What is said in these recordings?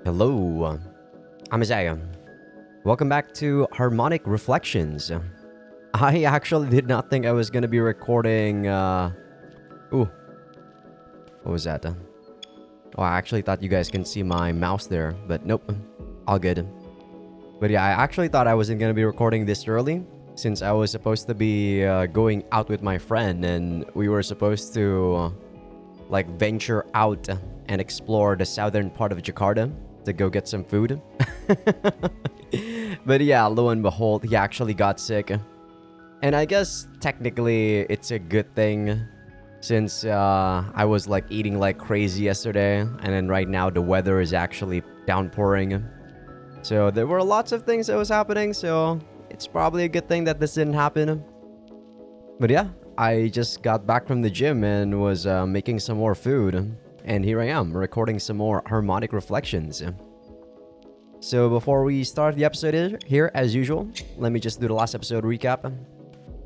Hello, I'm Azai. Welcome back to Harmonic Reflections. I actually did not think I was gonna be recording. Ooh, what was that? Oh, I actually thought you guys can see my mouse there, but nope, all good. But yeah, I actually thought I wasn't gonna be recording this early since I was supposed to be going out with my friend and we were supposed to like venture out and explore the southern part of Jakarta to go get some food. But yeah, lo and behold, he actually got sick. And I guess technically it's a good thing since I was like eating like crazy yesterday and then right now the weather is actually downpouring. So there were lots of things that was happening, so it's probably a good thing that this didn't happen. But yeah, I just got back from the gym and was making some more food. And here I am, recording some more Harmonic Reflections. So before we start the episode here, as usual, let me just do the last episode recap.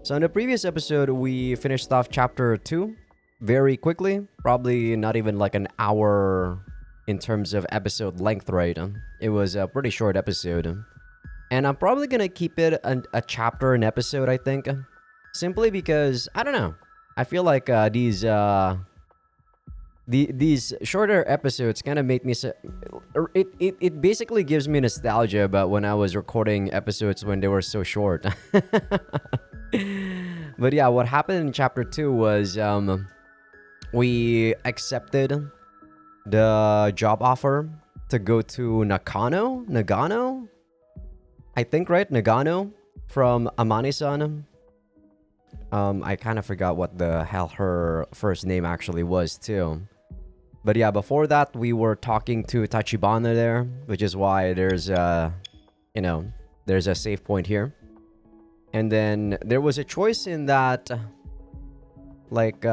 So in the previous episode, we finished off chapter 2 very quickly. Probably not even like an hour in terms of episode length, right? It was a pretty short episode. And I'm probably gonna keep it a chapter an episode, I think. Simply because, I don't know. I feel like these shorter episodes kind of make me it basically gives me nostalgia about when I was recording episodes when they were so short. But yeah, what happened in chapter 2 was we accepted the job offer to go to Nagano, I think, right? Nagano from Amani-san. I kind of forgot what the hell her first name actually was too. But yeah, before that, we were talking to Tachibana there, which is why there's there's a save point here. And then there was a choice in that, like,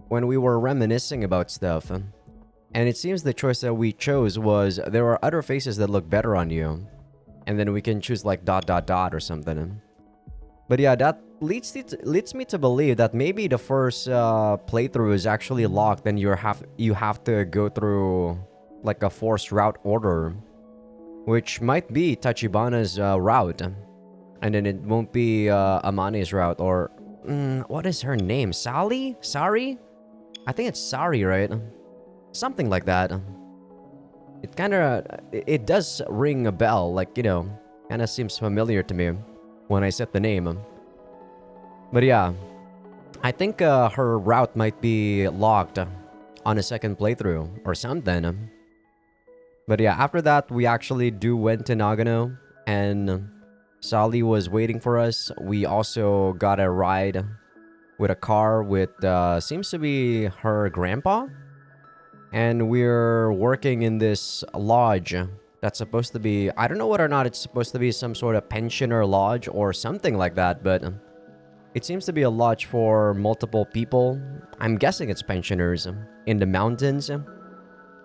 when we were reminiscing about stuff. And it seems the choice that we chose was there are other faces that look better on you. And then we can choose like ... or something. But yeah, that leads me to believe that maybe the first playthrough is actually locked and you have to go through like a forced route order, which might be Tachibana's route, and then it won't be Amani's route, or what is her name? Sari? I think it's Sari, right? Something like that. It kind of it does ring a bell, like, kind of seems familiar to me when I set the name. But yeah, I think her route might be locked on a second playthrough or something. But yeah, after that, we actually went to Nagano and Sally was waiting for us. We also got a ride with a car with seems to be her grandpa. And we're working in this lodge that's supposed to be, I don't know whether or not it's supposed to be some sort of pensioner lodge or something like that, but it seems to be a lodge for multiple people. I'm guessing it's pensioners in the mountains.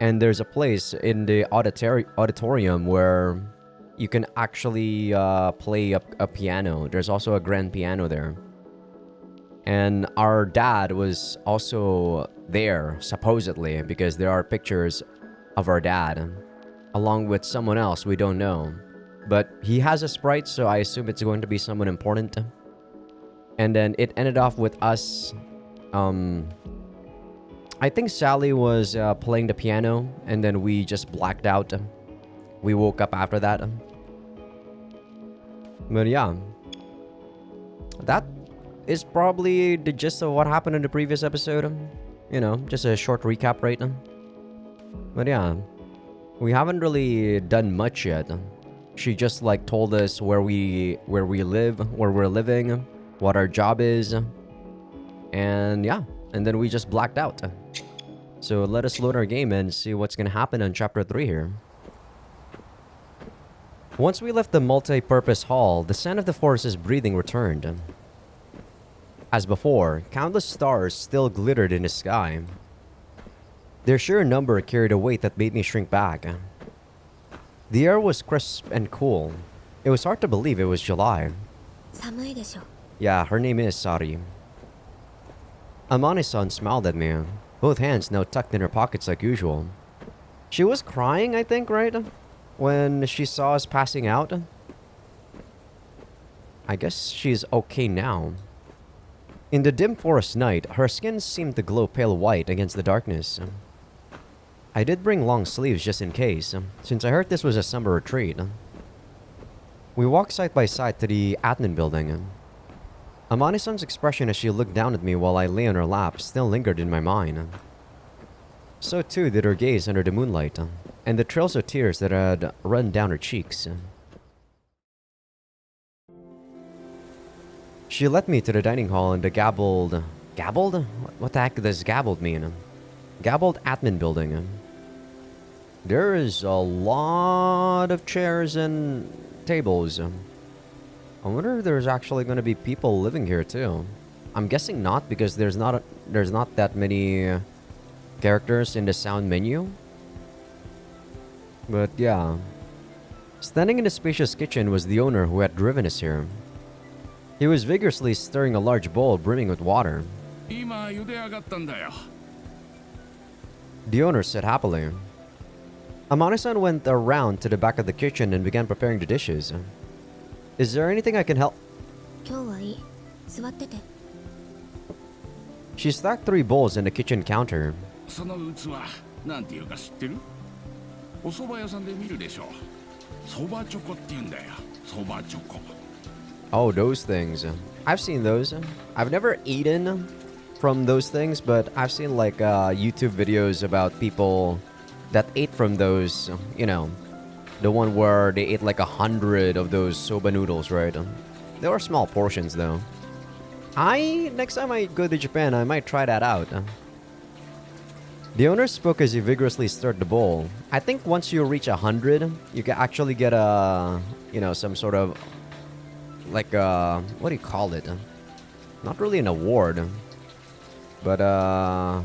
And there's a place in the auditorium where you can actually play a piano. There's also a grand piano there. And our dad was also there, supposedly, because there are pictures of our dad along with someone else we don't know. But he has a sprite, so I assume it's going to be someone important. And then it ended off with us. I think Sally was playing the piano, and then we just blacked out. We woke up after that. But yeah, that is probably the gist of what happened in the previous episode. Just a short recap right now. But yeah, we haven't really done much yet. She just like told us where we live, where we're living, what our job is, and yeah, and then we just blacked out. So let us load our game and see what's gonna happen on chapter 3 here. Once we left the multi-purpose hall, the sound of the forest's breathing returned. As before, countless stars still glittered in the sky. Their sheer number carried a weight that made me shrink back. The air was crisp and cool. It was hard to believe it was July. 寒いでしょ Yeah, her name is Sari. Amane-san smiled at me, both hands now tucked in her pockets like usual. She was crying, I think, right? When she saw us passing out. I guess she's okay now. In the dim forest night, her skin seemed to glow pale white against the darkness. I did bring long sleeves just in case, since I heard this was a summer retreat. We walked side by side to the admin building. Amani-san's expression as she looked down at me while I lay on her lap still lingered in my mind. So too did her gaze under the moonlight, and the trails of tears that had run down her cheeks. She led me to the dining hall in the gabbled... Gabbled? What the heck does gabbled mean? Gabbled admin building. There is a lot of chairs and tables. I wonder if there's actually going to be people living here too. I'm guessing not, because there's not that many characters in the sound menu. But yeah. Standing in the spacious kitchen was the owner who had driven us here. He was vigorously stirring a large bowl brimming with water. The owner said happily. Amane-san went around to the back of the kitchen and began preparing the dishes. Is there anything I can help? She stacked 3 bowls in the kitchen counter. Oh, those things. I've seen those. I've never eaten from those things, but I've seen like YouTube videos about people that ate from those, you know, the one where they ate like 100 of those soba noodles, right? They were small portions though. Next time I go to Japan, I might try that out. The owner spoke as he vigorously stirred the bowl. I think once you reach 100, you can actually get a, you know, some sort of, like what do you call it? Not really an award, but I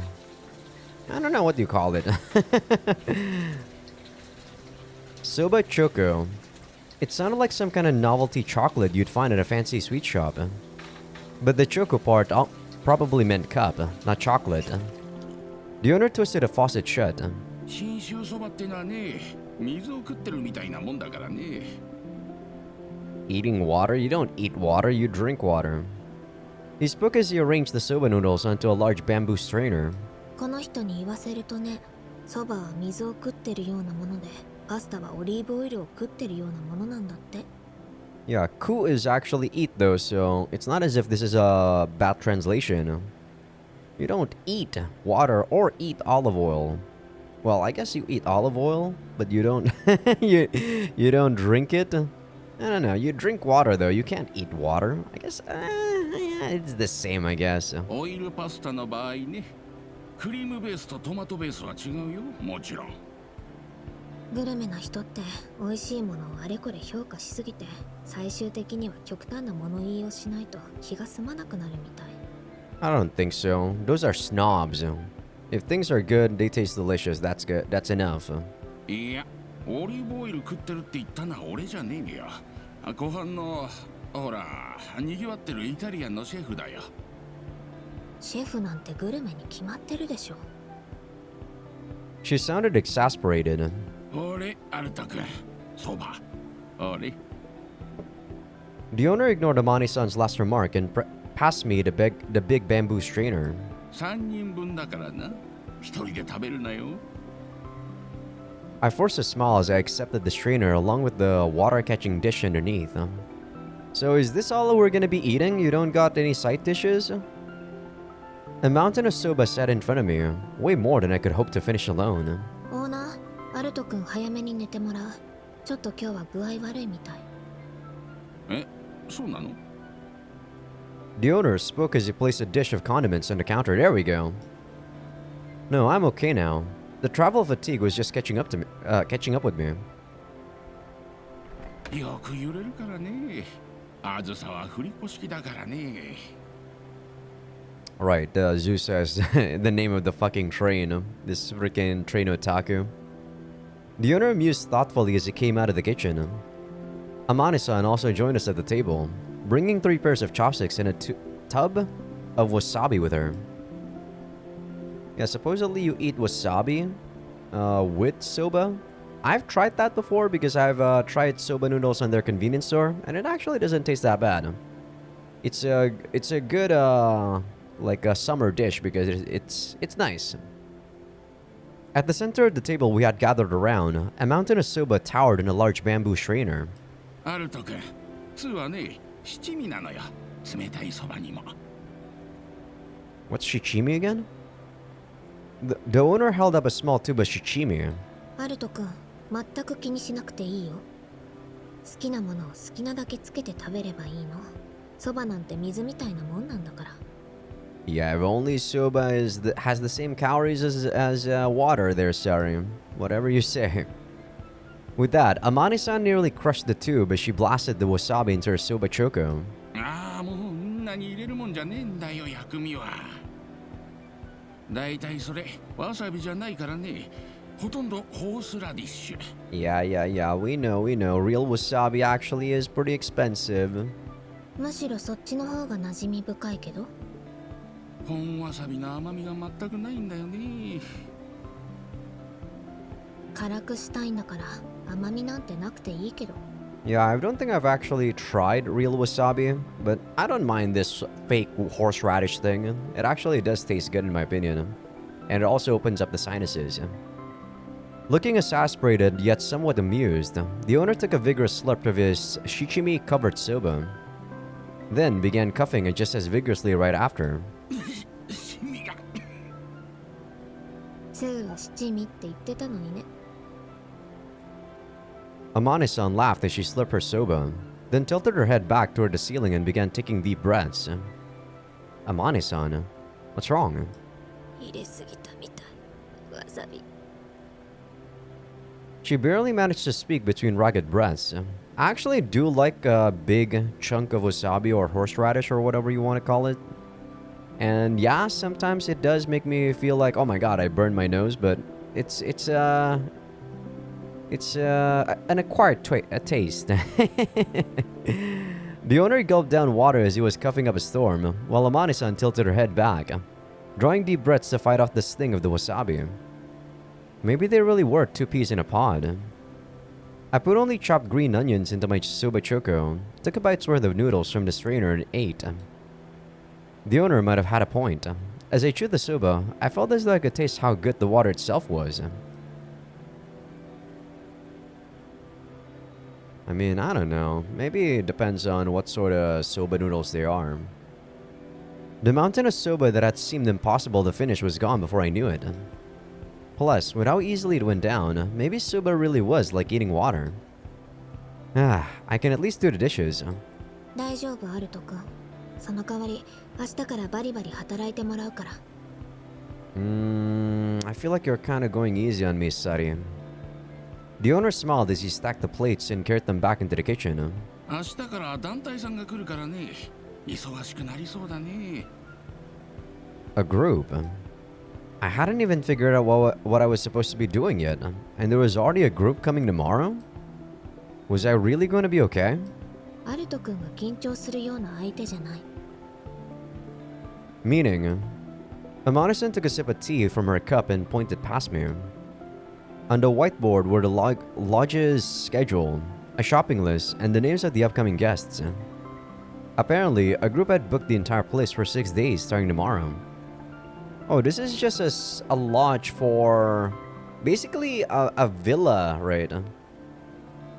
don't know what you call it. Soba choco. It sounded like some kind of novelty chocolate you'd find at a fancy sweet shop. But the choco part probably meant cup, not chocolate. The owner twisted a faucet shut. Eating water? You don't eat water, you drink water. He spoke as he arranged the soba noodles onto a large bamboo strainer. Yeah, ku is actually eat though, so it's not as if this is a bad translation. You don't eat water or eat olive oil. Well, I guess you eat olive oil, but you don't you don't drink it. I don't know. You drink water though. You can't eat water. I guess yeah, it's the same, I guess. Oil pasta の場合ね、クリームベースとトマトベースは違うよ、もちろん。グルメな人って美味しいものをあれこれ評価しすぎて、最終的には極端な物言いをしないと気が済まなくなるみたい。I don't think so. Those are snobs. If things are good, they taste delicious. That's good. That's enough. いや、オリーブオイル食ってるって言ったのは俺じゃねえよ。後半のほら、賑わってるイタリアンのシェフだよ。シェフなんてグルメに決まってるでしょ。She sounded exasperated. 俺、アルト君、そば。俺。The owner ignored Amani-san's last remark and passed me the big bamboo strainer. 3人分だからな。一人で食べるなよ。I forced a smile as I accepted the strainer along with the water-catching dish underneath. So is this all we're gonna be eating? You don't got any side dishes? A mountain of soba sat in front of me, way more than I could hope to finish alone. オーナー、アルト君早めに寝てもらう。ちょっと今日は具合悪いみたい。え、そうなの? The owner spoke as he placed a dish of condiments on the counter. There we go. No, I'm okay now. The travel fatigue was just catching up with me. よく揺れるからね。あずさは振り子式だからね。Right, Zeus says the name of the fucking train. This freaking train otaku. The owner mused thoughtfully as he came out of the kitchen. Amane-san also joined us at the table, bringing 3 pairs of chopsticks and a tub of wasabi with her. Yeah, supposedly you eat wasabi with soba. I've tried that before because I've tried soba noodles on their convenience store, and it actually doesn't taste that bad. It's a good like a summer dish because it's nice. At the center of the table we had gathered around, a mountain of soba towered in a large bamboo strainer. アルト君、通はね、七味なのよ。冷たいそばにも。What's shichimi again? The owner held up a small tube of shichimi. アルト君、全く気にしなくていいよ。好きなものを好きなだけつけて食べればいいの。そばなんて水みたいなもんなんだから。Yeah, if only soba has the same calories as water there, sorry. Whatever you say. With that, Amani-san nearly crushed the tube as she blasted the wasabi into her soba choco. ああ、もう何入れるもんじゃねえんだよ、薬味は。だいたいそれ、わさびじゃないからね。ほとんどホースラディッシュ。Yeah, we know. Real wasabi actually is pretty expensive. むしろそっちの方が馴染み深いけど。本わさびの甘みが全くないんだよね。辛くしたいんだから甘みなんてなくていいけど。Yeah, I don't think I've actually tried real wasabi, but I don't mind this fake horseradish thing. It actually does taste good in my opinion. And it also opens up the sinuses. Looking exasperated yet somewhat amused, the owner took a vigorous slurp of his shichimi-covered soba, then began coughing it just as vigorously right after. 通は七味って言ってたのにね。Amane-san laughed as she slurped her soba, then tilted her head back toward the ceiling and began taking deep breaths. Amane-san, what's wrong? 入れすぎたみたい。わさび。She barely managed to speak between ragged breaths. I actually do like a big chunk of wasabi or horseradish or whatever you want to call it. And yeah, sometimes it does make me feel like, oh my god, I burned my nose, but it's an acquired taste. The owner gulped down water as he was coughing up a storm, while Amani-san tilted her head back, drawing deep breaths to fight off the sting of the wasabi. Maybe they really were two peas in a pod. I put only chopped green onions into my soba choco, took a bite's worth of noodles from the strainer and ate. The owner might have had a point. As I chewed the soba, I felt as though I could taste how good the water itself was. I mean, I don't know. Maybe it depends on what sort of soba noodles they are. The mountain of soba that had seemed impossible to finish was gone before I knew it. Plus, with how easily it went down, maybe soba really was like eating water. I can at least do the dishes. 大丈夫、アルト君。その代わり、明日からバリバリ働いてもらうから。I feel like you're kind of going easy on me, Sari. The owner smiled as he stacked the plates and carried them back into the kitchen. 明日から団体さんが来るからね。忙しくなりそうだね。A group? I hadn't even figured out what I was supposed to be doing yet, and there was already a group coming tomorrow? Was I really going to be okay? アルト君が緊張するような相手じゃない。Meaning, Amane-san took a sip of tea from her cup and pointed past me. On the whiteboard were the lodge's schedule, a shopping list, and the names of the upcoming guests. Apparently, a group had booked the entire place for 6 days starting tomorrow. Oh, this is just a lodge for basically a villa, right?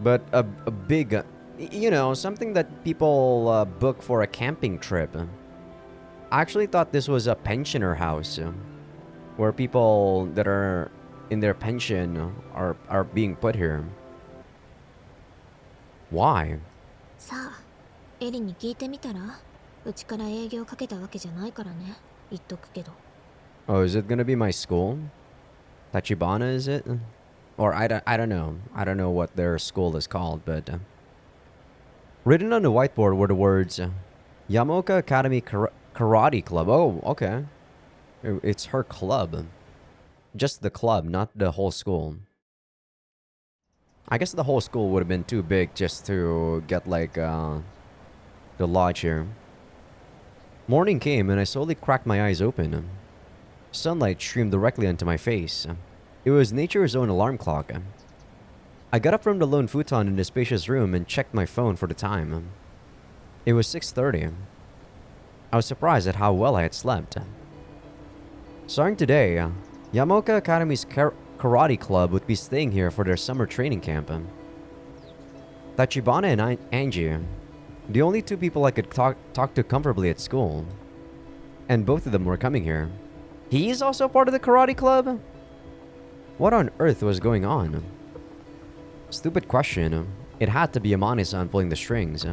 But a big, you know, something that people book for a camping trip. I actually thought this was a pensioner house where people that are in their pension are being put here. Why? さあ、エリに聞いてみたら？うちから営業かけたわけじゃないからね。言っとくけど。Oh, is it gonna be my school? Tachibana, is it? Or I don't know. I don't know what their school is called, but... written on the whiteboard were the words, Yamaoka Academy Karate Club. Oh, okay. It's her club. Just the club, not the whole school. I guess the whole school would have been too big just to get, like, the lodge here. Morning came and I slowly cracked my eyes open. Sunlight streamed directly onto my face. It was nature's own alarm clock. I got up from the lone futon in the spacious room and checked my phone for the time. It was 6:30. I was surprised at how well I had slept. Starting today, Yamaoka Academy's karate club would be staying here for their summer training camp. Tachibana and Angie, the only two people I could talk to comfortably at school. And both of them were coming here. He's also part of the karate club? What on earth was going on? Stupid question. It had to be Amane-san pulling the strings.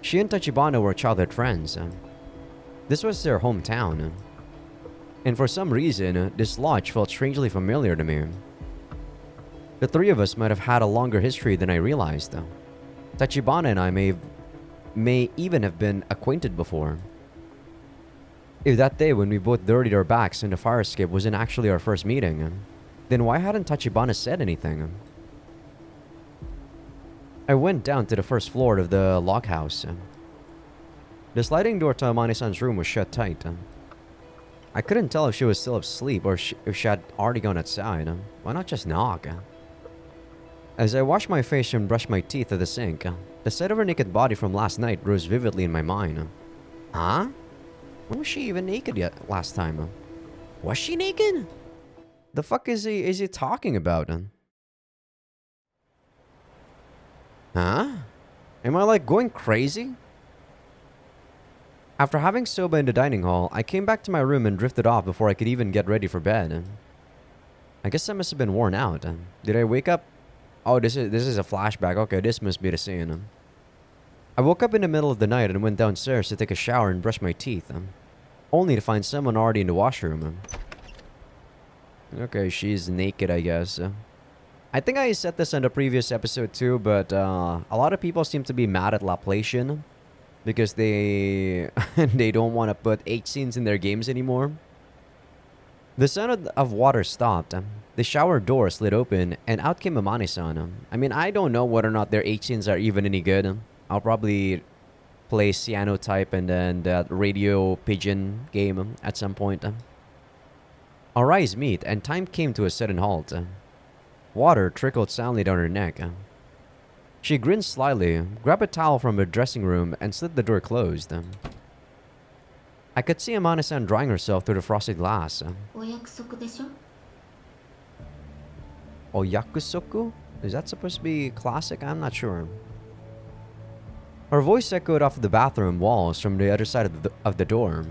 She and Tachibana were childhood friends. This was their hometown. And for some reason, this lodge felt strangely familiar to me. The three of us might have had a longer history than I realized. Tachibana and I may even have been acquainted before. If that day when we both dirtied our backs in the fire escape wasn't actually our first meeting, then why hadn't Tachibana said anything? I went down to the first floor of the log house. The sliding door to Amane-san's room was shut tight. I couldn't tell if she was still asleep or if she had already gone outside. Why not just knock? As I washed my face and brushed my teeth at the sink, the sight of her naked body from last night rose vividly in my mind. Huh? When was she even naked yet last time? Was she naked? The fuck is he talking about? Huh? Am I like going crazy? After having soba in the dining hall, I came back to my room and drifted off before I could even get ready for bed. I guess I must have been worn out. Did I wake up? Oh, this is a flashback. Okay, this must be the scene. I woke up in the middle of the night and went downstairs to take a shower and brush my teeth, only to find someone already in the washroom. Okay, she's naked, I guess. I think I said this in the previous episode too, but a lot of people seem to be mad at Laplacian because they they don't want to put 8 scenes in their games anymore. The sound of water stopped. The shower door slid open and out came Amane-san. I mean, I don't know whether or not their 8 scenes are even any good. I'll probably play Cyanotype and then that radio pigeon game at some point. Our eyes meet and time came to a sudden halt. Water trickled soundly down her neck. She grinned slyly, grabbed a towel from her dressing room, and slid the door closed. I could see Amane-san drying herself through the frosted glass. Oyakusoku? Is that supposed to be classic? I'm not sure. Her voice echoed off the bathroom walls from the other side of the door.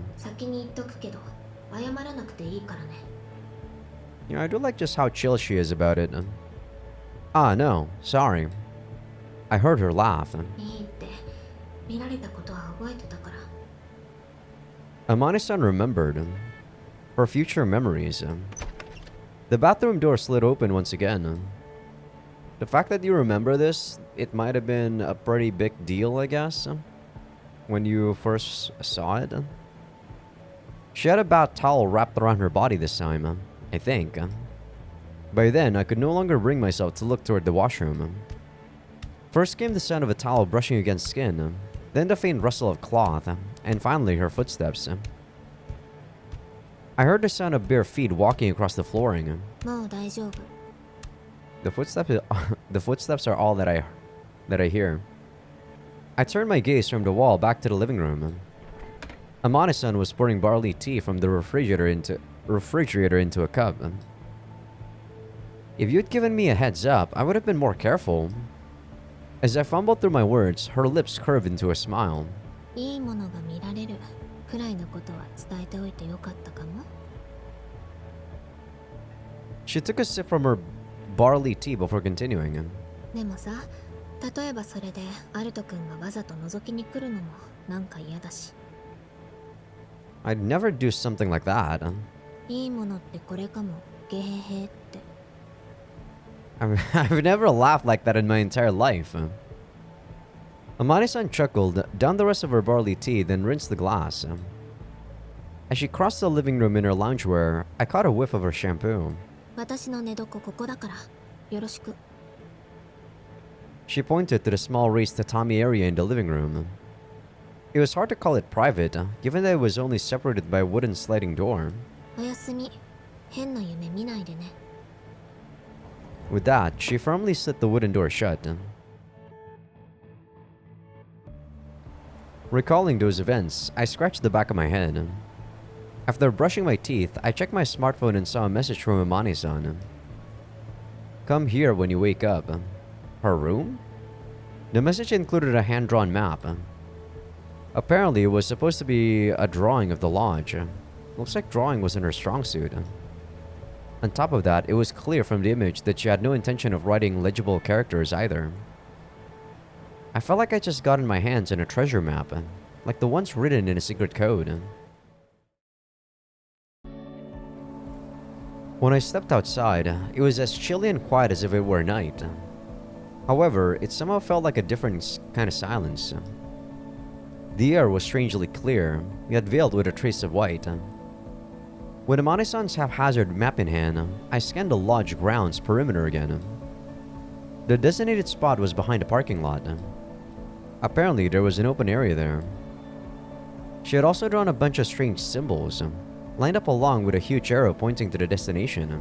You know, I do like just how chill she is about it. Ah, no, sorry. I heard her laugh. Amane-san remembered. For future memories. The bathroom door slid open once again. The fact that you remember this, it might have been a pretty big deal, I guess, when you first saw it. She had a bath towel wrapped around her body this time, I think. By then, I could no longer bring myself to look toward the washroom. First came the sound of a towel brushing against skin, then the faint rustle of cloth, and finally her footsteps. I heard the sound of bare feet walking across the flooring. The footsteps are all that I hear. I turned my gaze from the wall back to the living room. Amane-san was pouring barley tea from the refrigerator into a cup. If you'd given me a heads up, I would have been more careful. As I fumbled through my words, her lips curved into a smile. She took a sip from her barley tea before continuing. I'd never do something like that. I've never laughed like that in my entire life. Amane-san chuckled, downed the rest of her barley tea, then rinsed the glass. As she crossed the living room in her loungewear, I caught a whiff of her shampoo. She pointed to the small raised tatami area in the living room. It was hard to call it private, given that it was only separated by a wooden sliding door. With that, she firmly slid the wooden door shut. Recalling those events, I scratched the back of my head. After brushing my teeth, I checked my smartphone and saw a message from Amani-san. Come here when you wake up. Her room? The message included a hand-drawn map. Apparently, it was supposed to be a drawing of the lodge. Looks like drawing wasn't her strong suit. On top of that, it was clear from the image that she had no intention of writing legible characters either. I felt like I just gotten my hands on a treasure map, like the ones written in a secret code. When I stepped outside, it was as chilly and quiet as if it were night. However, it somehow felt like a different kind of silence. The air was strangely clear, yet veiled with a trace of white. With Amani-san's haphazard map in hand, I scanned the lodge grounds perimeter again. The designated spot was behind a parking lot. Apparently, there was an open area there. She had also drawn a bunch of strange symbols, lined up along with a huge arrow pointing to the destination.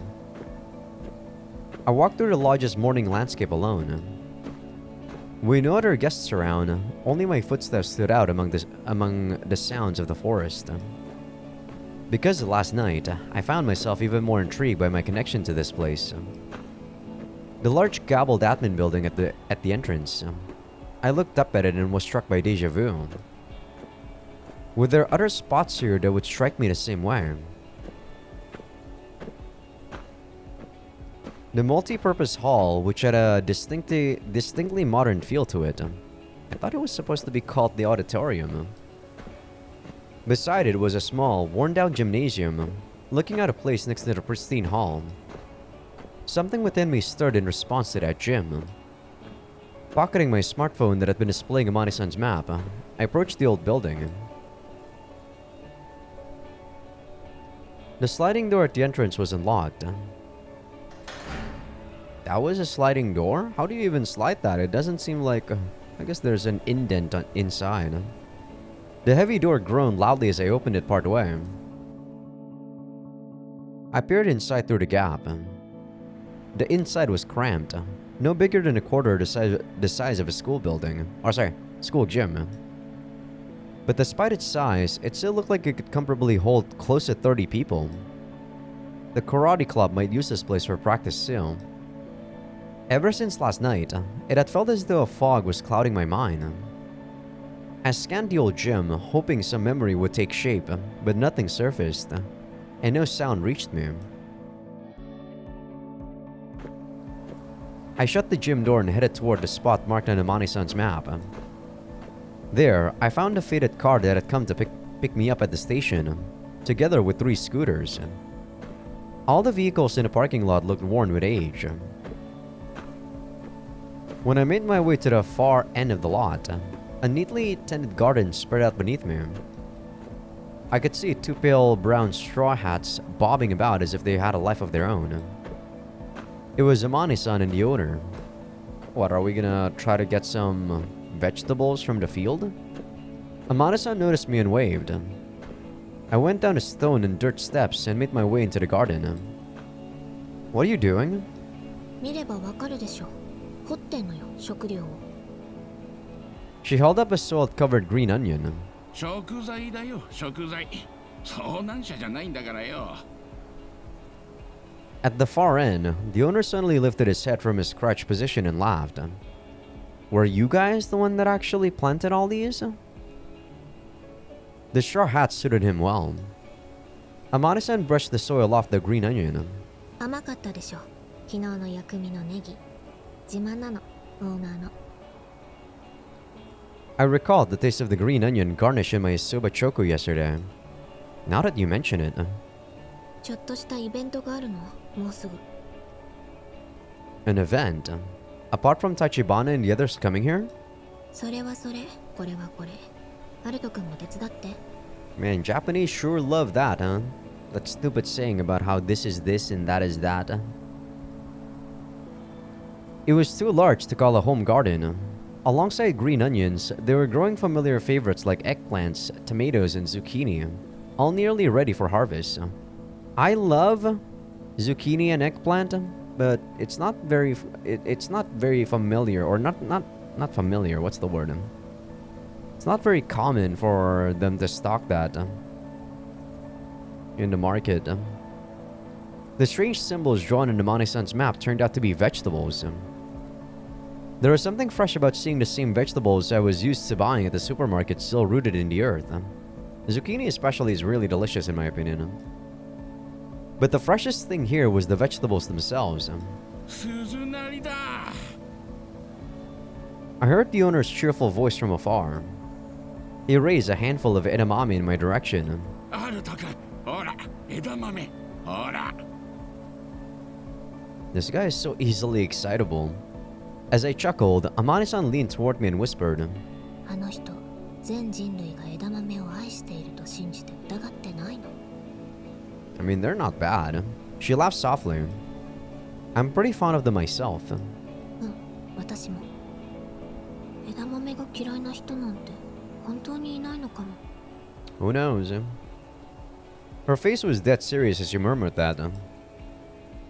I walked through the lodge's morning landscape alone. With no other guests around, only my footsteps stood out among the sounds of the forest. Because last night, I found myself even more intrigued by my connection to this place. The large gabled admin building at the entrance. I looked up at it and was struck by déjà vu. Were there other spots here that would strike me the same way? The multi-purpose hall, which had a distinctly modern feel to it. I thought it was supposed to be called the auditorium. Beside it was a small, worn-down gymnasium, looking out of place next to the pristine hall. Something within me stirred in response to that gym. Pocketing my smartphone that had been displaying Amani-san's map, I approached the old building. The sliding door at the entrance was unlocked. That was a sliding door? How do you even slide that? It doesn't seem like... I guess there's an indent inside. The heavy door groaned loudly as I opened it part way. I peered inside through the gap. The inside was cramped, no bigger than a quarter the size of a school building. Or sorry, school gym. But despite its size, it still looked like it could comfortably hold close to 30 people. The karate club might use this place for practice too. Ever since last night, it had felt as though a fog was clouding my mind. I scanned the old gym, hoping some memory would take shape, but nothing surfaced, and no sound reached me. I shut the gym door and headed toward the spot marked on Amani-san's map. There, I found a faded car that had come to pick me up at the station, together with 3 scooters. All the vehicles in the parking lot looked worn with age. When I made my way to the far end of the lot, a neatly tended garden spread out beneath me. I could see 2 pale brown straw hats bobbing about as if they had a life of their own. It was Amani-san and the owner. What, are we gonna try to get some vegetables from the field? Amani-san noticed me and waved. I went down the stone and dirt steps and made my way into the garden. What are you doing? 見ればわかるでしょ。掘ってんのよ、食料を。She held up a salt-covered green onion. 食材だよ、食材。遭難者じゃないんだからよ。At the far end, the owner suddenly lifted his head from his crouched position and laughed. Were you guys the one that actually planted all these? The straw hat suited him well. Amani-san brushed the soil off the green onion. 甘かったでしょ。昨日の薬味のネギ。自慢なの、オーナーの。I recalled the taste of the green onion garnish in my soba choco yesterday. Now that you mention it. ちょっとしたイベントがあるの、もうすぐ。An event? Apart from Tachibana and the others coming here? それはそれ、これはこれ。アルト君も手伝って。Man, Japanese sure love that, huh? That stupid saying about how this is this and that is that. It was too large to call a home garden. Alongside green onions, they were growing familiar favorites like eggplants, tomatoes, and zucchini, all nearly ready for harvest. I love zucchini and eggplant. but it's not very it's not very familiar, or not familiar. What's the word? It's not very common for them to stock that in the market. The strange symbols drawn in the Mane-san's map turned out to be vegetables. There was something fresh about seeing the same vegetables I was used to buying at the supermarket still rooted in the earth. Zucchini especially is really delicious in my opinion. But the freshest thing here was the vegetables themselves. I heard the owner's cheerful voice from afar. He raised a handful of edamame in my direction. This guy is so easily excitable. As I chuckled, Amane-san leaned toward me and whispered, あの人、全人類が枝豆を愛していると信じて疑ってないの？ I mean, they're not bad. She laughed softly. I'm pretty fond of them myself. 私も。枝豆が嫌いな人なんて本当にいないのかも。 Who knows? Her face was dead serious as she murmured that.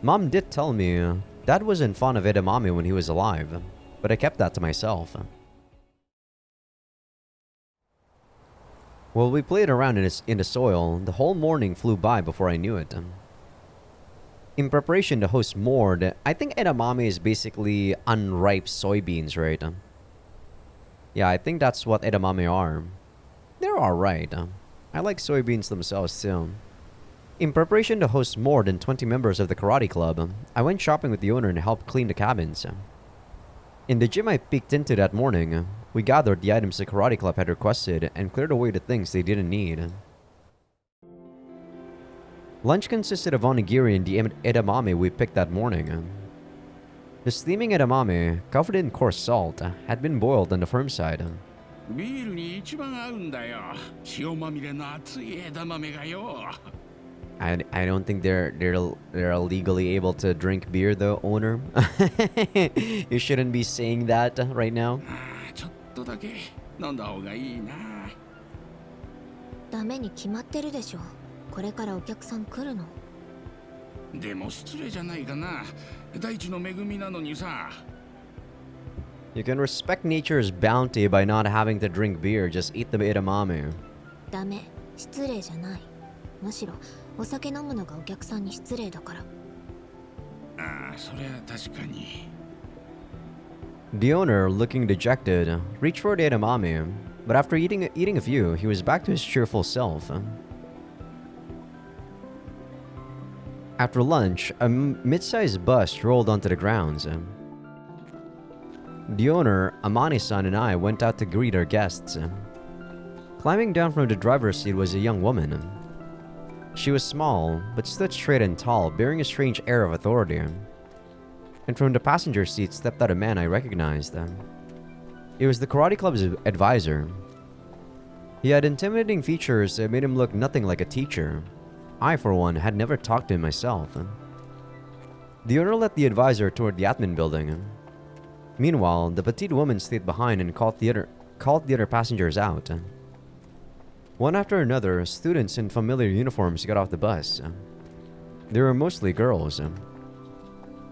Mom did tell me Dad wasn't fond of edamame when he was alive, but I kept that to myself. While we played around in the soil, the whole morning flew by before I knew it. In preparation to host more, I think edamame is basically unripe soybeans, right? Yeah, I think that's what edamame are. They're alright. I like soybeans themselves too. In preparation to host more than 20 members of the karate club, I went shopping with the owner and helped clean the cabins. In the gym I peeked into that morning, we gathered the items the karate club had requested and cleared away the things they didn't need. Lunch consisted of onigiri and the edamame we picked that morning. The steaming edamame, covered in coarse salt, had been boiled on the firm side. ビールに一番合うんだよ。塩まみれの熱い枝豆がよ。I don't think they're legally able to drink beer though, owner. You shouldn't be saying that right now. ちょっとだけ飲んだ方がいいな。ダメに決まってるでしょ。これからお客さん来るの。でも失礼じゃないかな。大地の恵みなのにさ。You can respect nature's bounty by not having to drink beer, just eat the edamame. ダメ、失礼じゃない。むしろお酒飲むのがお客さんに失礼だから。ああ、それは確かに。The owner, looking dejected, reached for the edamame, but after eating a few, he was back to his cheerful self. After lunch, a mid-sized bus rolled onto the grounds. The owner, Amane-san, and I went out to greet our guests. Climbing down from the driver's seat was a young woman. She was small, but stood straight and tall, bearing a strange air of authority. And from the passenger seat stepped out a man I recognized. It was the karate club's advisor. He had intimidating features that made him look nothing like a teacher. I, for one, had never talked to him myself. The owner led the advisor toward the admin building. Meanwhile, the petite woman stayed behind and called the other passengers out. One after another, students in familiar uniforms got off the bus. They were mostly girls.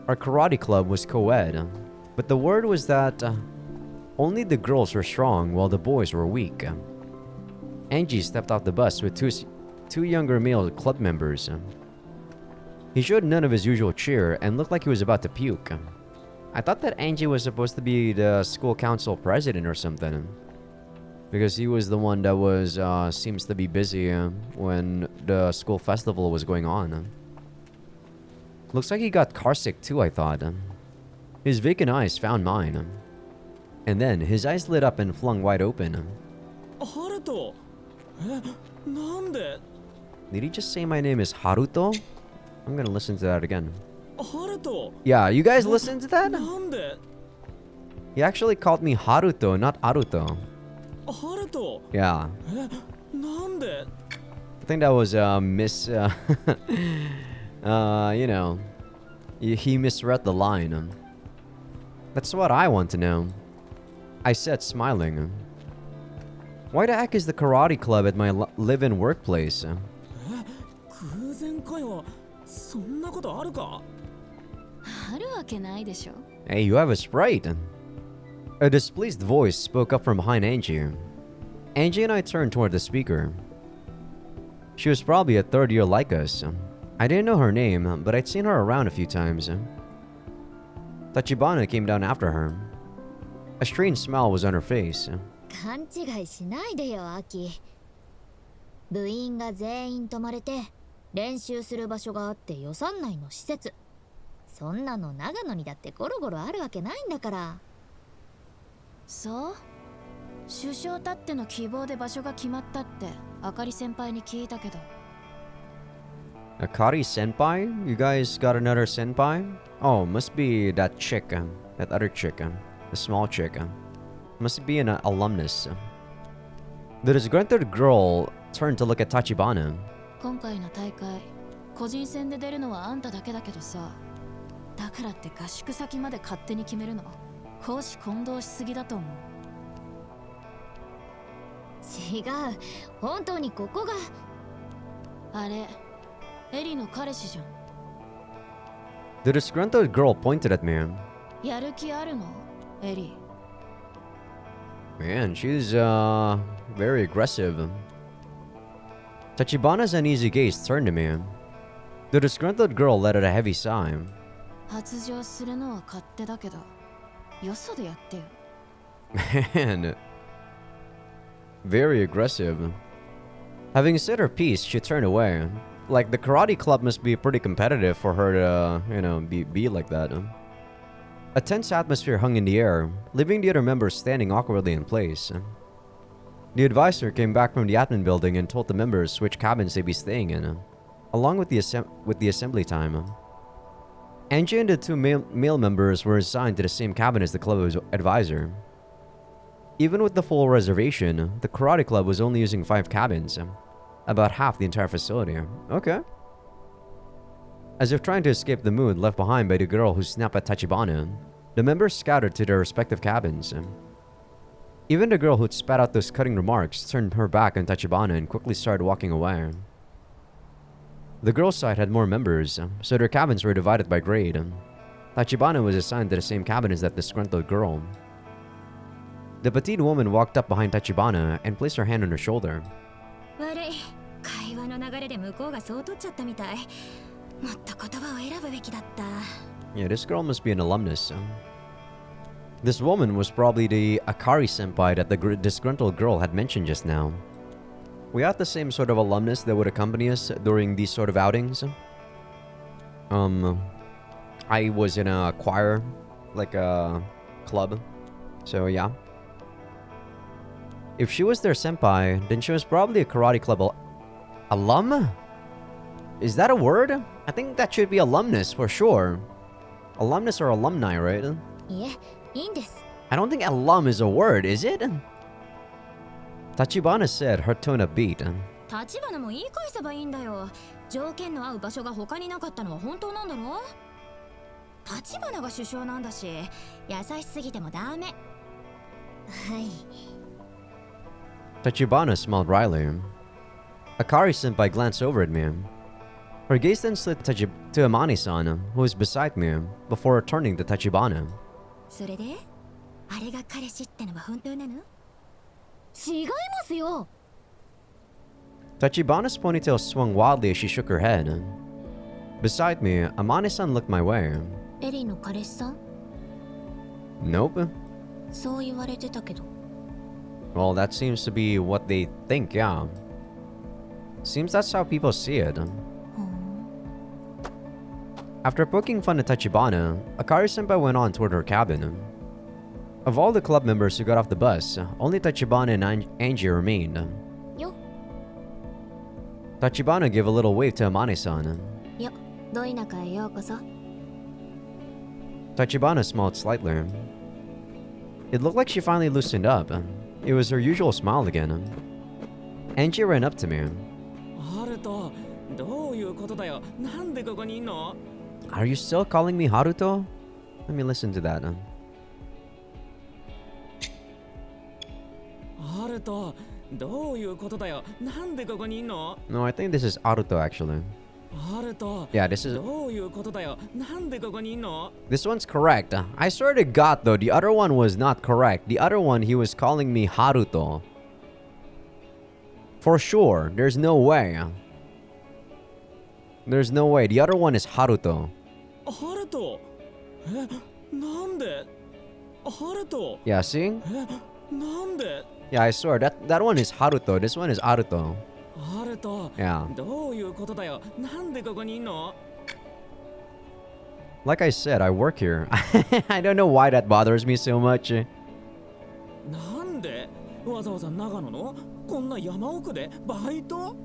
Our karate club was co-ed, but the word was that only the girls were strong while the boys were weak. Angie stepped off the bus with two younger male club members. He showed none of his usual cheer and looked like he was about to puke. I thought that Angie was supposed to be the school council president or something, because he was the one that was seems to be busy when the school festival was going on. Looks like he got carsick too, I thought. His vacant eyes found mine, and then his eyes lit up and flung wide open. Haruto? Did he just say my name is Haruto? I'm gonna listen to that again. Haruto? Yeah, you guys listen to that? なんで? He actually called me Haruto, not Aruto. Haruto? Yeah. なんで? I think that was you know, he misread the line. That's what I want to know. I said, smiling. Why the heck is the karate club at my live-in workplace? 偶然かよ。そんなことあるか?あるわけないでしょ。 Hey, you have a sprite. A displeased voice spoke up from behind Angie. Angie and I turned toward the speaker. She was probably a third year like us. I didn't know her name, but I'd seen her around a few times. Tachibana came down after her. A strange smile was on her face. 勘違いしないでよ、アキ。部員が全員泊まれて練習する場所があって予算内の施設。そんなの長野にだってゴロゴロあるわけないんだから。そう、首相たっての希望で場所が決まったってあかり先輩に聞いたけど。 Akari senpai? You guys got another senpai? Oh, must be that chick, that other chick, the small chick. Must be an alumnus. The disgruntled girl turned to look at Tachibana. 今回の大会、個人戦で出るのはあんただけだけどさ。だからって合宿先まで勝手に決めるの、公私混同しすぎだと思う。違う、本当にここが。あれ、エリの彼氏じゃん。 The disgruntled girl pointed at me. やる気あるの、エリ。 Man, she's, very aggressive. Tachibana's uneasy gaze turned to me. The disgruntled girl let out a heavy sigh. 発情するのは勝手だけど、よそでやってよ。 Man. Very aggressive. Having said her piece, she turned away. Like, the karate club must be pretty competitive for her to, be like that. A tense atmosphere hung in the air, leaving the other members standing awkwardly in place. The advisor came back from the admin building and told the members which cabins they'd be staying in, along with the assembly time. Angie and the two male members were assigned to the same cabin as the club's advisor. Even with the full reservation, the karate club was only using 5 cabins, about half the entire facility. Okay. As if trying to escape the mood left behind by the girl who snapped at Tachibana, the members scattered to their respective cabins. Even the girl who'd spat out those cutting remarks turned her back on Tachibana and quickly started walking away. The girls' side had more members, so their cabins were divided by grade. Tachibana was assigned to the same cabin as that disgruntled girl. The petite woman walked up behind Tachibana and placed her hand on her shoulder. 悪い、会話の流れで向こうがそう取っちゃったみたい。もっと言葉を選ぶべきだった。 Yeah, this girl must be an alumnus. This woman was probably the Akari senpai that the disgruntled girl had mentioned just now. We had the same sort of alumnus that would accompany us during these sort of outings. I was in a choir, like a club. So yeah. If she was their senpai, then she was probably a karate club alum? Is that a word? I think that should be alumnus for sure. Alumnus or alumni, right? いえ、いいんです。 I don't think alum is a word, is it? Tachibana said, her tone upbeat. 立花も言い返せばいいんだよ。条件の合う場所が他になかったのは本当なんだろ。立花が首相なんだし、優しすぎてもダメ。はい。 Tachibana smiled wryly. Akari senpai glanced over at me. Her gaze then slid to Amani-san, who was beside me, before returning to Tachibana. それで、あれが彼氏ってのは本当なの？違いますよ。 Tachibana's ponytail swung wildly as she shook her head. Beside me, Amani-san looked my way. エリーの彼氏さん？ Nope. そう言われてたけど。 Well, that seems to be what they think, yeah. Seems that's how people see it. After poking fun at Tachibana, Akari-senpai went on toward her cabin. Of all the club members who got off the bus, only Tachibana and Angie remained. Yo. Tachibana gave a little wave to Amane-san. Yo, どい中へようこそ。 Tachibana smiled slightly. It looked like she finally loosened up. It was her usual smile again. Angie ran up to me. ハルト、どういうことだよ。なんでここにいんの？ Are you still calling me Haruto? Let me listen to that. ハルト、どういうことだよ。なんでここにいんの？ No, I think this is Haruto actually. ハルト Yeah, this is どういうことだよ。なんでここにいんの？ this one's correct. I swear to God though, the other one was not correct. The other one he was calling me Haruto. For sure, there's no way. There's no way. The other one is Haruto. ハルトなんで？ハルト Yeah, see? なんで？ Yeah, I swear that one is Haruto. This one is Aruto. ハルト Yeah. どういうことだよ。なんでここにいんの？ Like I said, I work here. I don't know why that bothers me so much. なんでわざわざ長野のこんな山奥でバイト？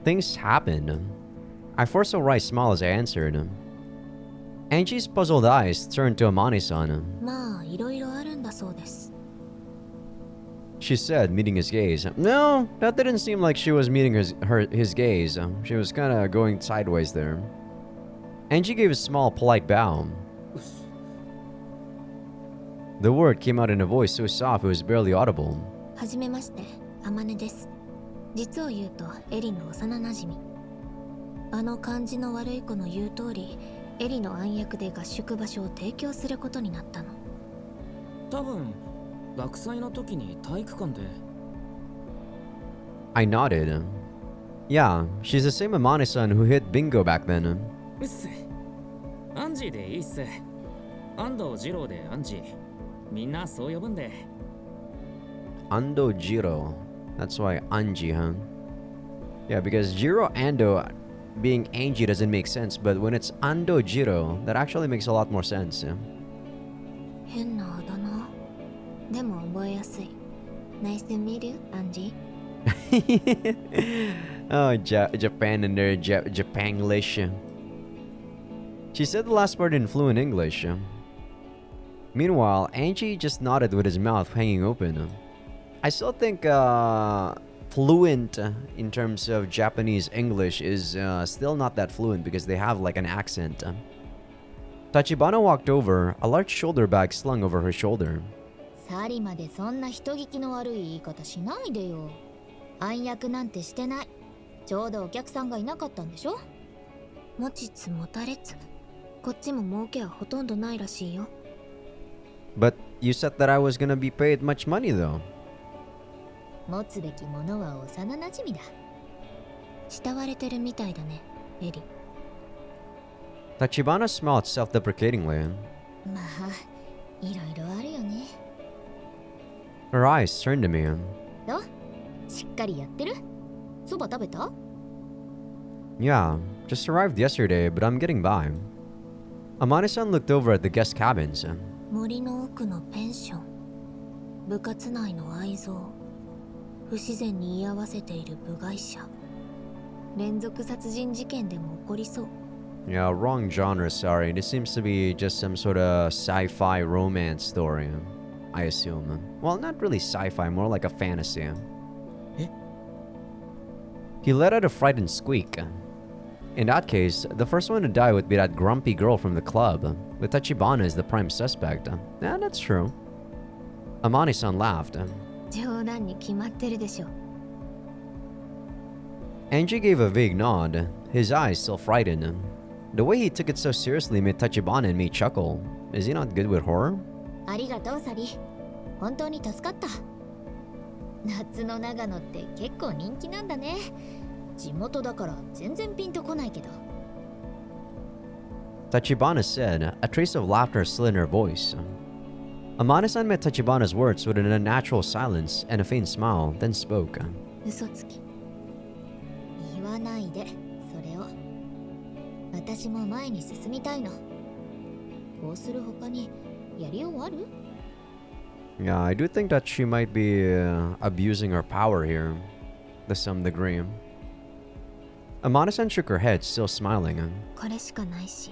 Things happen. I forced a wry smile as I answered. Angie's puzzled eyes turned to Amani-san. まあいろいろあるんだそうです。 She said, meeting his gaze. No, that didn't seem like she was meeting his gaze. She was kind of going sideways there. Angie gave a small, polite bow. The word came out in a voice so soft it was barely audible. はじめまして、あまねです。実を言うとエリの幼馴染。あの感じの悪い子の言う通り、エリの暗躍で合宿場所を提供することになったの。多分学祭の時に体育館で。 I nodded. Yeah, she's the same Amani-san who hit bingo back then. うっせ。アンジーでいいっす。安藤二郎でアンジー。みんなそう呼ぶんで。 Ando Jiro. That's why Anji, huh? Yeah, because Jiro Ando being Angie doesn't make sense, but when it's Ando Jiro, that actually makes a lot more sense. 変なあだ名。でも覚えやすい。Nice to meet you, Angie. Oh, Japan and their Japanglish. She said the last part in fluent English. Meanwhile, Angie just nodded with his mouth hanging open. I still think fluent in terms of Japanese English is still not that fluent because they have like an accent. Tachibana walked over, a large shoulder bag slung over her shoulder. サリまでそんな人聞きの悪い言い方しないでよ。暗躍なんてしてない。ちょうどお客さんがいなかったんでしょ。持ちつ持たれつ。こっちも儲けはほとんどないらしいよ。But you said that I was gonna be paid much money though. 持つべきものは幼馴染だ。慕われてるみたいだね、エリ。Tachibana smiled self-deprecatingly. まあ、いろいろあるよね。Her eyes turned to me. どう？しっかりやってる？そば食べた？ Yeah, just arrived yesterday, but I'm getting by. Amane-san looked over at the guest cabins. 森の奥のペンション。部活内の愛憎。不自然に居合わせている部外者。連続殺人事件でも起こりそう。Yeah, wrong genre, sorry. This seems to be just some sort of sci-fi romance story, I assume. Well, not really sci-fi, more like a fantasy. He let out a frightened squeak. In that case, the first one to die would be that grumpy girl from the club, with Tachibana as the prime suspect. Yeah, that's true. Amani-san laughed. 冗談に決まってるでしょ。 Angie gave a vague nod, his eyes still frightened. The way he took it so seriously made Tachibana and me chuckle. Is he not good with horror? ありがとうサリ。本当に助かった。夏の長野って結構人気なんだね。地元だから全然ピンとこないけど。Tachibana said, a trace of laughter still in her voice. Amane-san met Tachibana's words with an unnatural silence and a faint smile, then spoke. 嘘つき。言わないで、それを。私も前に進みたいの。こうする他にやりようある？ Yeah, I do think that she might be abusing her power here, to some degree. Amane-san shook her head, still smiling. これしかないし、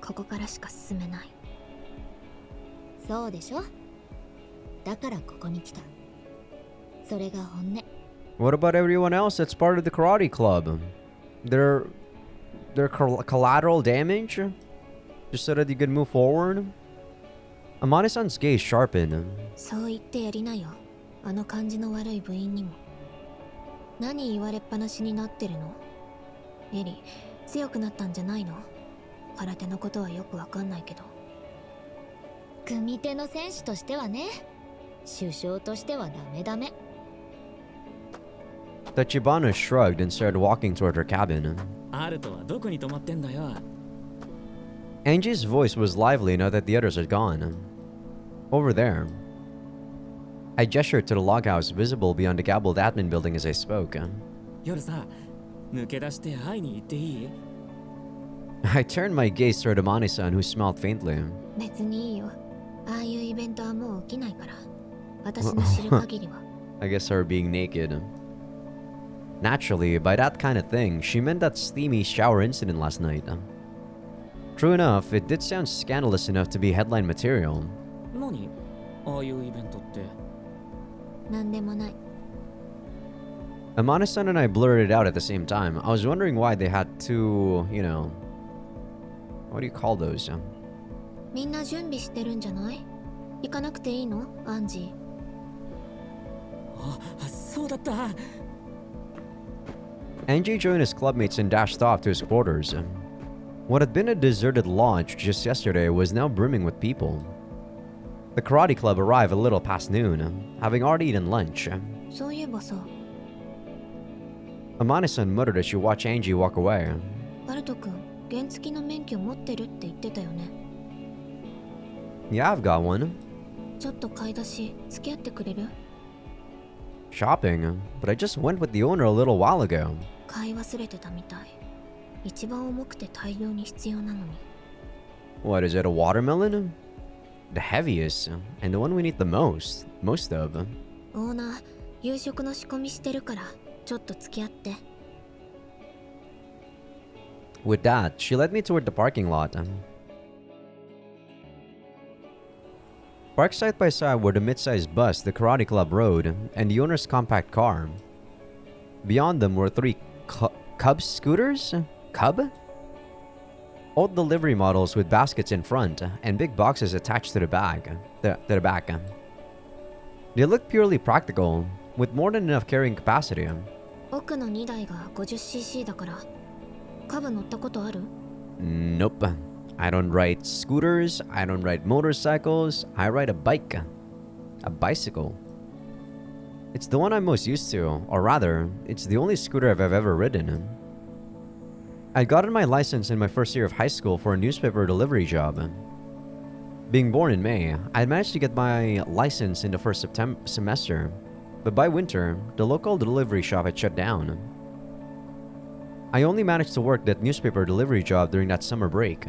ここからしか進めない。そうでしょ？だからここに来た。それが本音。What about everyone else that's part of the karate club? Their collateral damage? Just so that you can move forward? Amane-san's gaze sharpened. そう言ってやりなよ。あの感じの悪い部員にも。何言われっぱなしになってるの？エリ、強くなったんじゃないの？空手のことはよくわかんないけど。組手の選手としてはね、首相としてはダメ。 Tachibana shrugged and started walking toward her cabin. アルトはどこに泊まってんだよ。 Angie's voice was lively now that the others had gone. Over there. I gestured to the log house visible beyond the gabbled admin building as I spoke. 夜さ、抜け出して会いに行っていい？ I turned my gaze toward Amani-san, who smiled faintly. 別にいいよ。ああいうイベントはもう起きないから。私の知る限りは。I guess her being naked. Naturally, by that kind of thing, she meant that steamy shower incident last night. True enough, it did sound scandalous enough to be headline material. 何？ああいうイベントって。なんでもない。Amane-san and I blurted it out at the same time. I was wondering why they had to, you know... What do you call those? みんな準備してるんじゃない？行かなくていいの？アンジあ、そうだった。 Angie joined his clubmates and dashed off to his quarters. What had been a deserted lodge just yesterday was now brimming with people. The karate club arrived a little past noon, having already eaten lunch. ー。そういえばさ、 Amane-san muttered as she watched Angie walk away. バルト君、原付きの免許持ってるって言ってたよね。Yeah, I've got one. ちょっと買い出し付き合ってくれる？ Shopping, but I just went with the owner a little while ago. 買い忘れてたみたい。一番重くて大量に必要なのに。 What, is it a watermelon? The heaviest, and the one we need the most of. オーナー、夕食の仕込みしてるから、ちょっと付き合って。 With that, she led me toward the parking lot. Parked side by side were the mid-sized bus the karate club rode and the owner's compact car. Beyond them were three Cub scooters? Cub? Old delivery models with baskets in front and big boxes attached to the back. They looked purely practical, with more than enough carrying capacity. 奥の2台が 50cc だから。カブ乗ったことある？ Nope. I don't ride scooters, I don't ride motorcycles, I ride a bike. A bicycle. It's the one I'm most used to, or rather, it's the only scooter I've ever ridden. I gotten my license in my first year of high school for a newspaper delivery job. Being born in May, I managed to get my license in the first semester, but by winter, the local delivery shop had shut down. I only managed to work that newspaper delivery job during that summer break.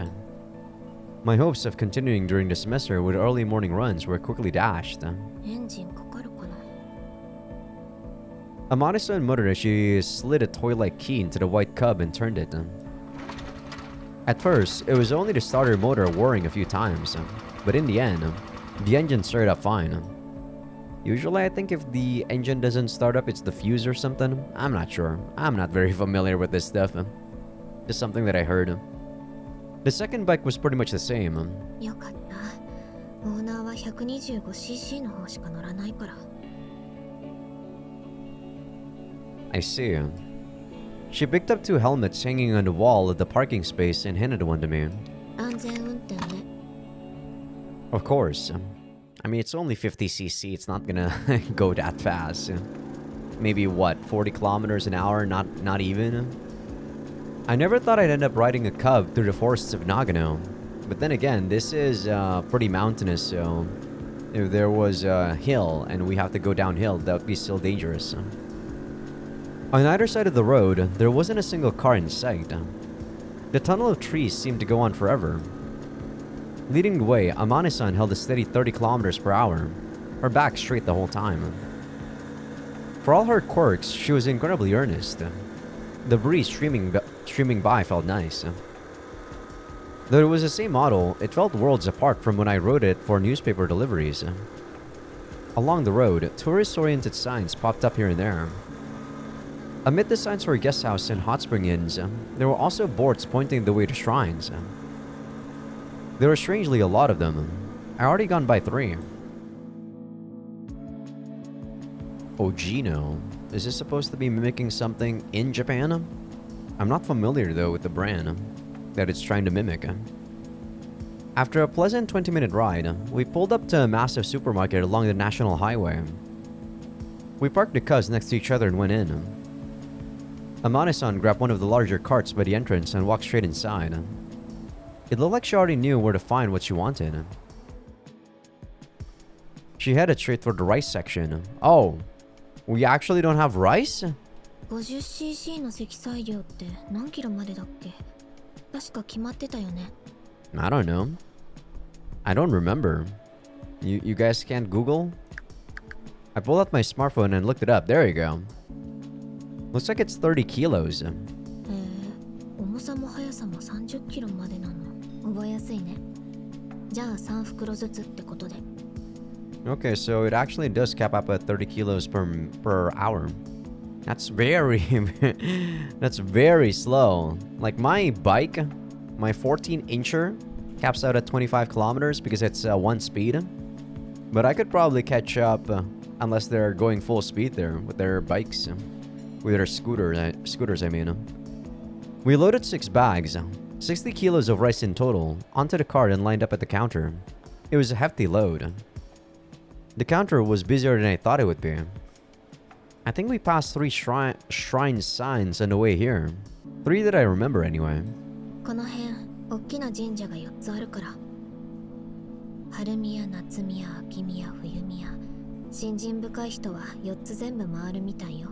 My hopes of continuing during the semester with early morning runs were quickly dashed. エンジンかかるかな？ Amane-san muttered as she slid a toy-like key into the white cub and turned it. At first, it was only the starter motor whirring a few times, but in the end, the engine started up fine. Usually, I think if the engine doesn't start up, it's the fuse or something. I'm not sure. I'm not very familiar with this stuff. Just something that I heard. The second bike was pretty much the same. よかった。オーナーは 125cc の方しか乗らないから。 I see. She picked up two helmets hanging on the wall of the parking space and handed one to me. 安全運転ね。 Of course. I mean, it's only 50cc. It's not gonna go that fast. Maybe what, 40 kilometers an hour? Not even. I never thought I'd end up riding a cub through the forests of Nagano. But then again, this is pretty mountainous, so if there was a hill and we have to go downhill, that would be still dangerous. On either side of the road, there wasn't a single car in sight. The tunnel of trees seemed to go on forever. Leading the way, Amane-san held a steady 30 kilometers per hour, her back straight the whole time. For all her quirks, she was incredibly earnest. The breeze streaming by felt nice. Though it was the same model, it felt worlds apart from when I rode it for newspaper deliveries. Along the road, tourist-oriented signs popped up here and there. Amid the signs for guest house and hot spring inns, there were also boards pointing the way to shrines. There were strangely a lot of them. I already gone by 3. Ojino. Is this supposed to be mimicking something in Japan? I'm not familiar though with the brand that it's trying to mimic. After a pleasant 20-minute ride, we pulled up to a massive supermarket along the national highway. We parked the cars next to each other and went in. Amane-san grabbed one of the larger carts by the entrance and walked straight inside. It looked like she already knew where to find what she wanted. She headed straight for the rice section. Oh, we actually don't have rice? 50cc の積載量って何キロまでだっけ？確か決まってたよね。I don't know. I don't remember. You guys can't Google? I pulled out my smartphone and looked it up. There you go. Looks like it's 30 kilos. 重さも速さも30キロまでなの。覚えやすいね。じゃあ3袋ずつってことで。Okay, so it actually does cap up at 30 kilos per hour. That's very that's very slow. Like my bike, my 14-incher caps out at 25 kilometers because it's one speed. But I could probably catch up unless they're going full speed there with their bikes, with their scooters I mean. We loaded 6 bags, 60 kilos of rice in total, onto the cart and lined up at the counter. It was a hefty load. The counter was busier than I thought it would be. I think we passed 3 shrine signs on the way here. 3 that I remember anyway. この辺、大きな神社が4つあるから。春宮、夏宮、秋宮、冬宮。信心深い人は4つ全部回るみたいよ。